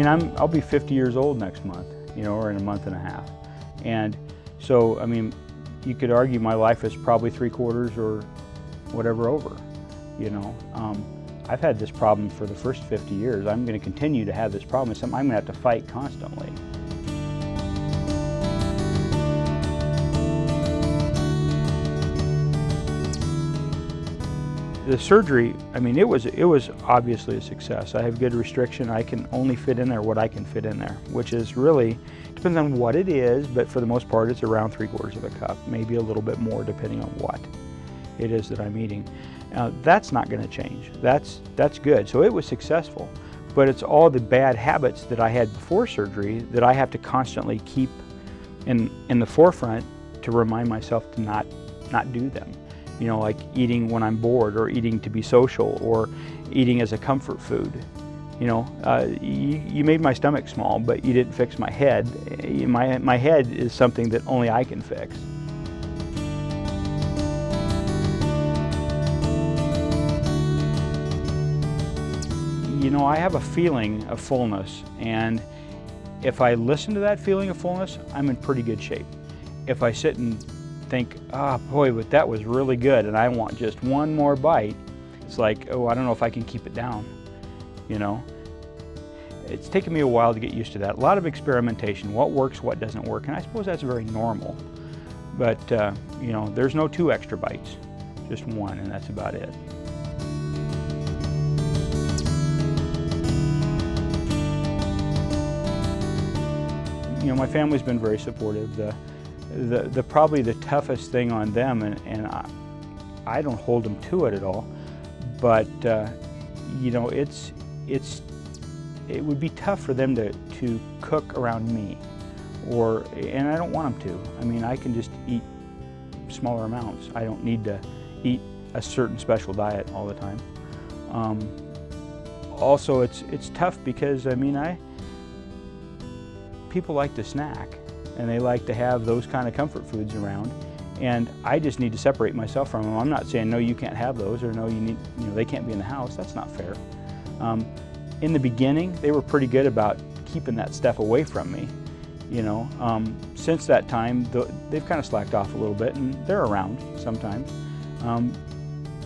I'll be 50 years old next month, you know, or in a month and a half. And so, I mean, you could argue my life is probably 3/4 or whatever over, you know. I've had this problem for the first 50 years. I'm going to continue to have this problem. It's something I'm going to have to fight constantly. The surgery, I mean, it was obviously a success. I have good restriction. I can only fit in there what I can fit in there, which is really, depends on what it is, but for the most part it's around 3/4 of a cup, maybe a little bit more depending on what it is that I'm eating. That's not going to change. That's good. So it was successful, but it's all the bad habits that I had before surgery that I have to constantly keep in the forefront to remind myself to not do them. You know, like eating when I'm bored, or eating to be social, or eating as a comfort food. You know, you made my stomach small, but you didn't fix my head. My head is something that only I can fix. You know, I have a feeling of fullness, and if I listen to that feeling of fullness, I'm in pretty good shape. If I sit and think, oh boy, but that was really good and I want just one more bite, it's like, oh, I don't know if I can keep it down, you know. It's taken me a while to get used to that. A lot of experimentation, what works, what doesn't work, and I suppose that's very normal. But, you know, there's no 2 extra bites, just 1, and that's about it. You know, my family's been very supportive. Probably the toughest thing on them, and I don't hold them to it at all, but you know, it would be tough for them to cook around me, and I don't want them to. I mean, I can just eat smaller amounts. I don't need to eat a certain special diet all the time. Also, it's tough because, I mean, people like to snack, and they like to have those kind of comfort foods around, and I just need to separate myself from them. I'm not saying, no, you can't have those, or no, they can't be in the house. That's not fair. In the beginning, they were pretty good about keeping that stuff away from me, you know. Since that time, they've kind of slacked off a little bit, and they're around sometimes.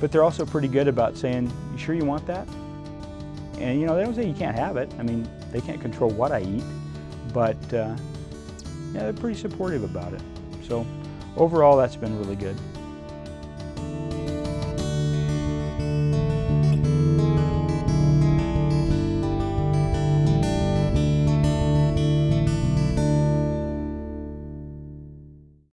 But they're also pretty good about saying, you sure you want that? And, you know, they don't say you can't have it. I mean, they can't control what I eat, but yeah, they're pretty supportive about it. So overall, that's been really good.